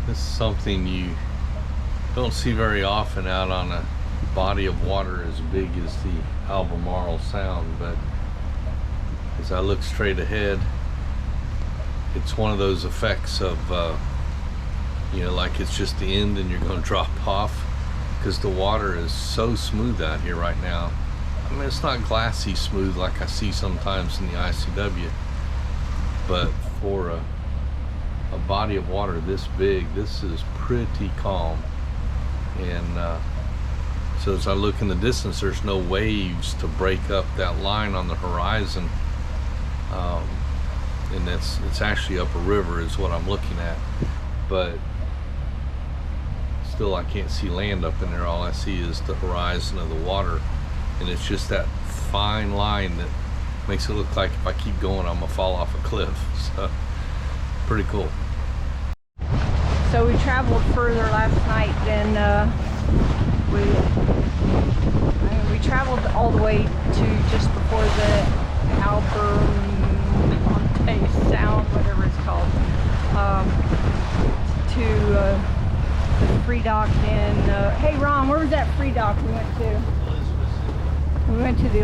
This is something you don't see very often out on a body of water as big as the Albemarle Sound, but as I look straight ahead, it's one of those effects of, like it's just the end and you're going to drop off, because the water is so smooth out here right now. I mean, it's not glassy smooth like I see sometimes in the ICW, but for a body of water this big, this is pretty calm. And so as I look in the distance, there's no waves to break up that line on the horizon, and it's actually up a river is what I'm looking at, but still I can't see land up in there. All I see is the horizon of the water, and it's just that fine line that makes it look like if I keep going I'm gonna fall off a cliff. So pretty cool. So we traveled further last night than we traveled all the way to just before the Albemarle Sound, whatever it's called, to the free dock in. Hey Ron, where was that free dock we went to? We went to the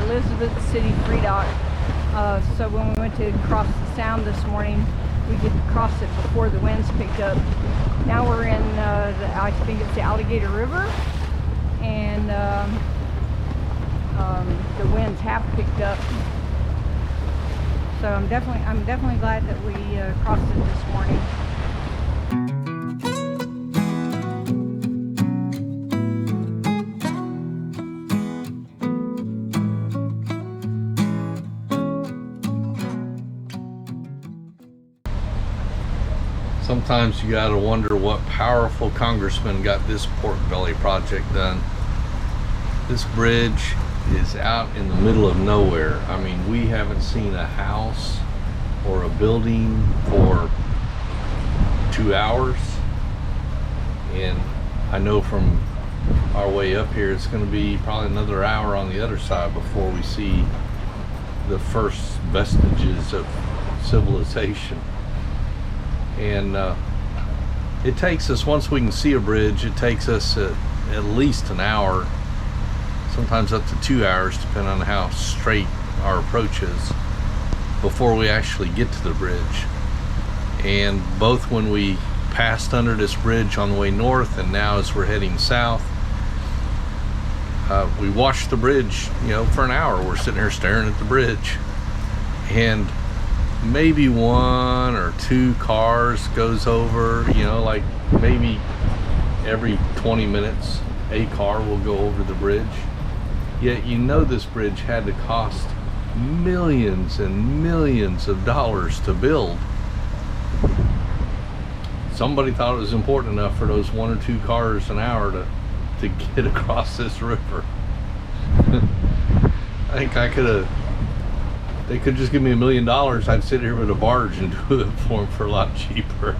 Elizabeth City free dock. So when we went to cross the Sound this morning, we could cross it before the winds picked up. Now we're in I think it's the Alligator River, and the winds have picked up. So I'm definitely glad that we crossed it this morning. Sometimes you gotta wonder what powerful congressman got this pork belly project done. This bridge is out in the middle of nowhere. I mean, we haven't seen a house or a building for 2 hours, and I know from our way up here it's going to be probably another hour on the other side before we see the first vestiges of civilization. And it takes us, once we can see a bridge, it takes us at least an hour, sometimes up to 2 hours, depending on how straight our approach is, before we actually get to the bridge. And both when we passed under this bridge on the way north, and now as we're heading south, we watched the bridge, for an hour. We're sitting here staring at the bridge, and maybe 1 or 2 cars goes over, like maybe every 20 minutes a car will go over the bridge. Yet this bridge had to cost millions and millions of dollars to build. Somebody thought it was important enough for those 1 or 2 cars an hour to get across this river. I think they could just give me $1 million, I'd sit here with a barge and do it for them for a lot cheaper.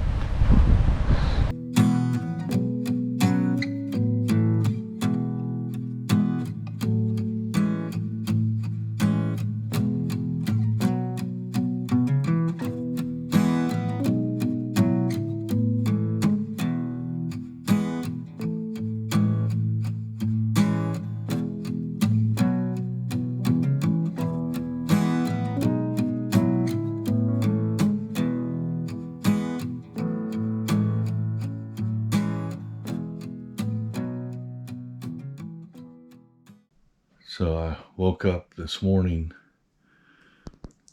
So I woke up this morning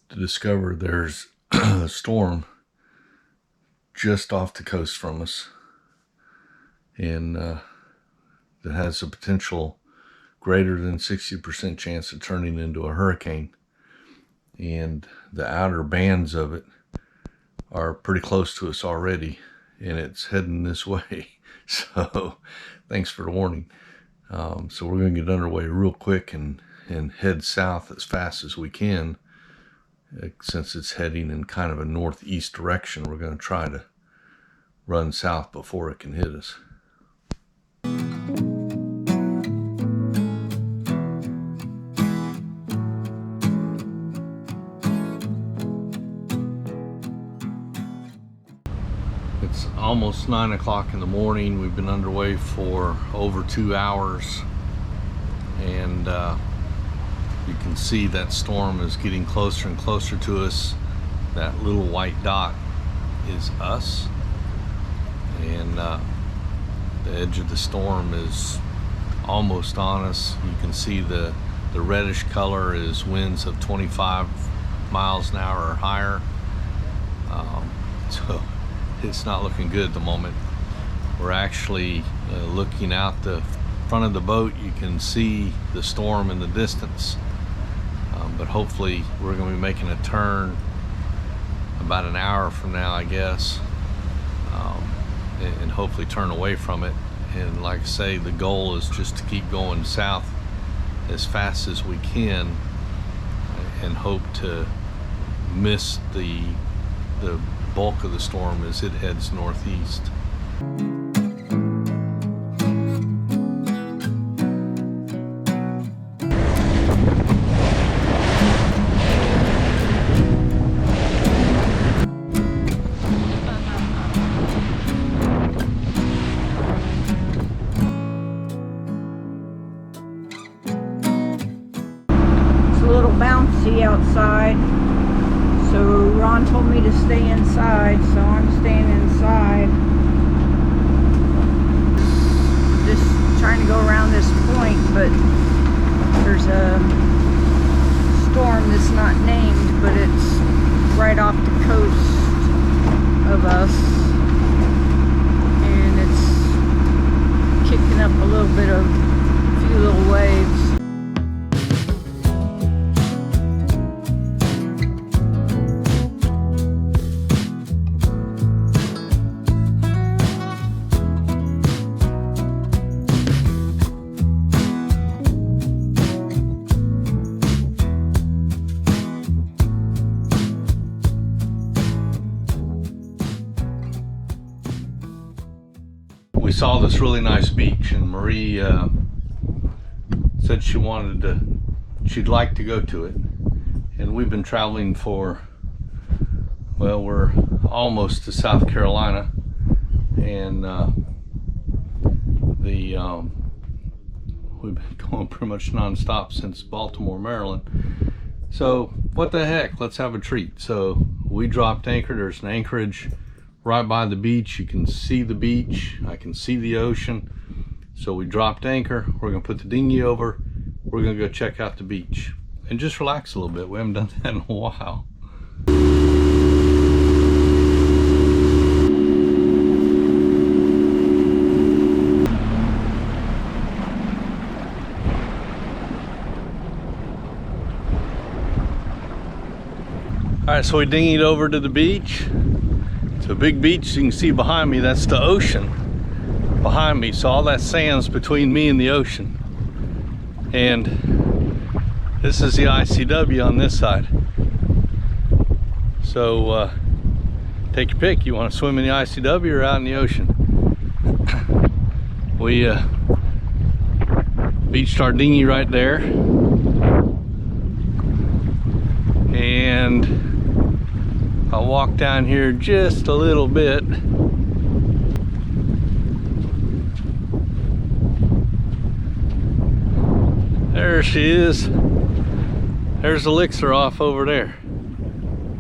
to discover there's a storm just off the coast from us, and that has a potential greater than 60% chance of turning into a hurricane. And the outer bands of it are pretty close to us already, and it's heading this way. So thanks for the warning. So we're going to get underway real quick and head south as fast as we can. Since it's heading in kind of a northeast direction, we're going to try to run south before it can hit us. It's almost 9 o'clock in the morning. We've been underway for over 2 hours, and you can see that storm is getting closer and closer to us. That little white dot is us, and the edge of the storm is almost on us. You can see the reddish color is winds of 25 miles an hour or higher. So it's not looking good at the moment. We're actually looking out the front of the boat. You can see the storm in the distance, but hopefully we're going to be making a turn about an hour from now, I guess, and hopefully turn away from it. And like I say, the goal is just to keep going south as fast as we can and hope to miss the bulk of the storm as it heads northeast. It's a little bouncy outside, so Ron told me to stay inside, so I'm staying inside. Just trying to go around this point, but there's a storm that's not named, but it's right off the coast of us, and it's kicking up a little bit of a few little waves. We saw this really nice beach, and Marie said she'd like to go to it. And we've been traveling for, well, we're almost to South Carolina, and we've been going pretty much non-stop since Baltimore, Maryland. So what the heck, let's have a treat. So we dropped anchor. There's an anchorage right by the beach. You can see the beach, I can see the ocean. So we dropped anchor. We're gonna put the dinghy over. We're gonna go check out the beach and just relax a little bit. We haven't done that in a while. All right, so we dinghied over to the beach. It's a big beach. You can see behind me, that's the ocean behind me. So all that sand's between me and the ocean. And this is the ICW on this side. So take your pick. You want to swim in the ICW or out in the ocean? We beached our dinghy right there. And I'll walk down here just a little bit. There she is. There's Elixir off over there.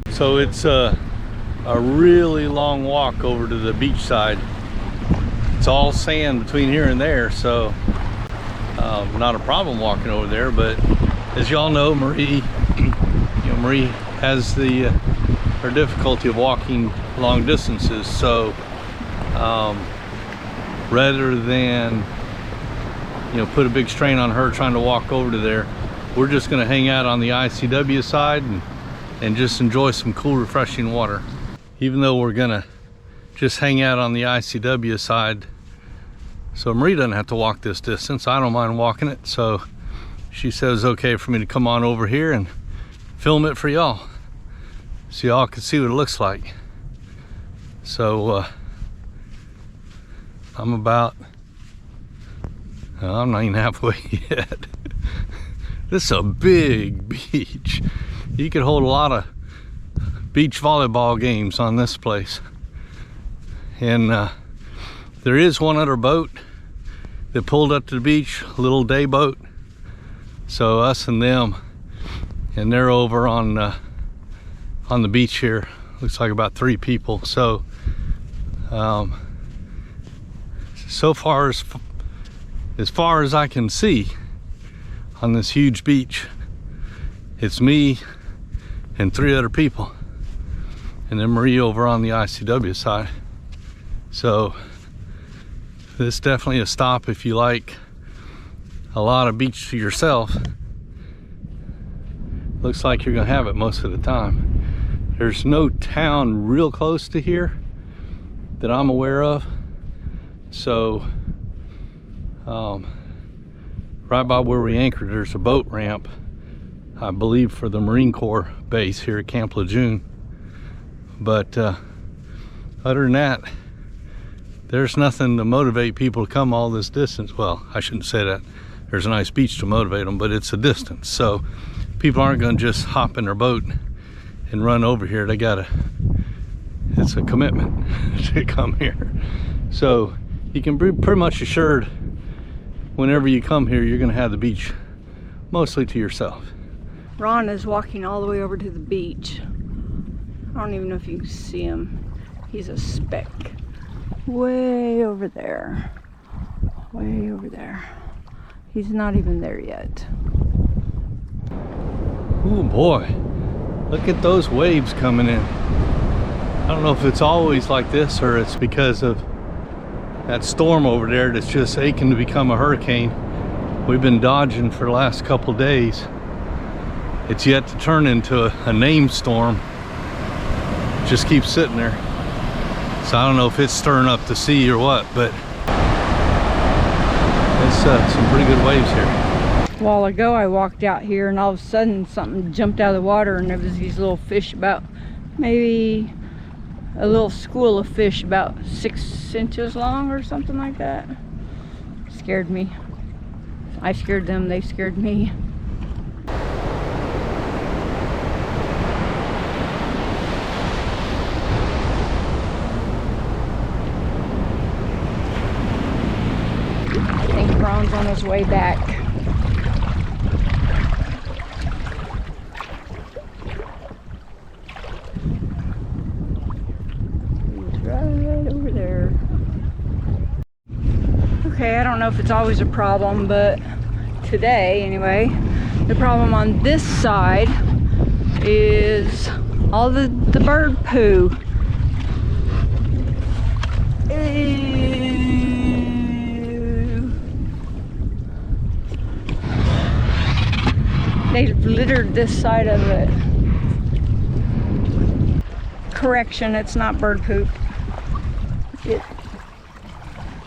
So it's a really long walk over to the beach side. It's all sand between here and there, so not a problem walking over there. But as y'all know, Marie has her difficulty of walking long distances, so rather than put a big strain on her trying to walk over to there, we're just going to hang out on the ICW side and just enjoy some cool, refreshing water. Even though we're going to just hang out on the ICW side, so Marie doesn't have to walk this distance. I don't mind walking it, so she says okay for me to come on over here and film it for y'all, so y'all can see what it looks like. So I'm not even halfway yet. This is a big beach. You could hold a lot of beach volleyball games on this place. And there is one other boat that pulled up to the beach, a little day boat. So us and them, and they're over on the beach here. Looks like about 3 people. So so far as far as I can see on this huge beach, it's me and 3 other people, and then Marie over on the ICW side. So this is definitely a stop if you like a lot of beach to yourself. Looks like you're gonna have it most of the time. There's no town real close to here that I'm aware of. So right by where we anchored, there's a boat ramp, I believe, for the Marine Corps base here at Camp Lejeune. But other than that, there's nothing to motivate people to come all this distance. Well, I shouldn't say that. There's a nice beach to motivate them, but it's a distance. So people aren't gonna just hop in their boat and run over here. They gotta, it's a commitment to come here. So you can be pretty much assured whenever you come here, you're gonna have the beach mostly to yourself. Ron is walking all the way over to the beach. I don't even know if you can see him. He's a speck. Way over there. Way over there. He's not even there yet. Oh boy, look at those waves coming in. I don't know if it's always like this or it's because of that storm over there that's just aching to become a hurricane. We've been dodging for the last couple days. It's yet to turn into a named storm. It just keeps sitting there. So I don't know if it's stirring up the sea or what, but it's some pretty good waves here. A while ago I walked out here and all of a sudden something jumped out of the water, and there was these little fish, about maybe a little school of fish about 6 inches long or something like that. Scared me. I scared them, they scared me. I think Ron's on his way back. Okay, I don't know if it's always a problem, but today anyway, the problem on this side is all the bird poo. Ew. They've littered this side of it. Correction, it's not bird poop.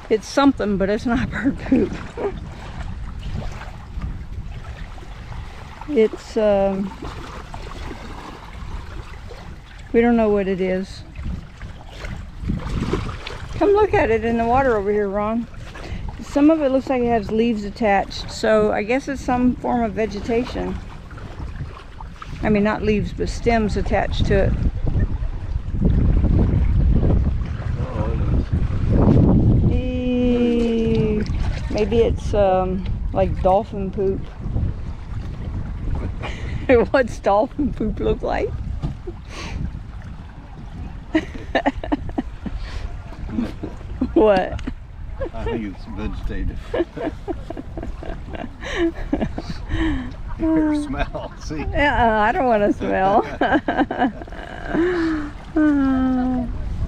It's something, but it's not bird poop. It's, we don't know what it is. Come look at it in the water over here, Ron. Some of it looks like it has leaves attached, so I guess it's some form of vegetation. I mean, not leaves, but stems attached to it. Maybe it's like dolphin poop. What's dolphin poop look like? What? I think it's vegetative. Your smell, see? I don't want to smell.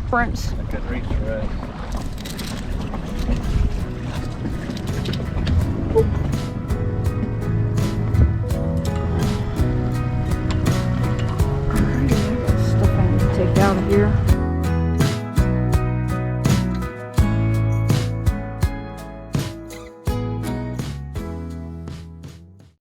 Prince. I could reach the rest. Stuff I need to take out of here.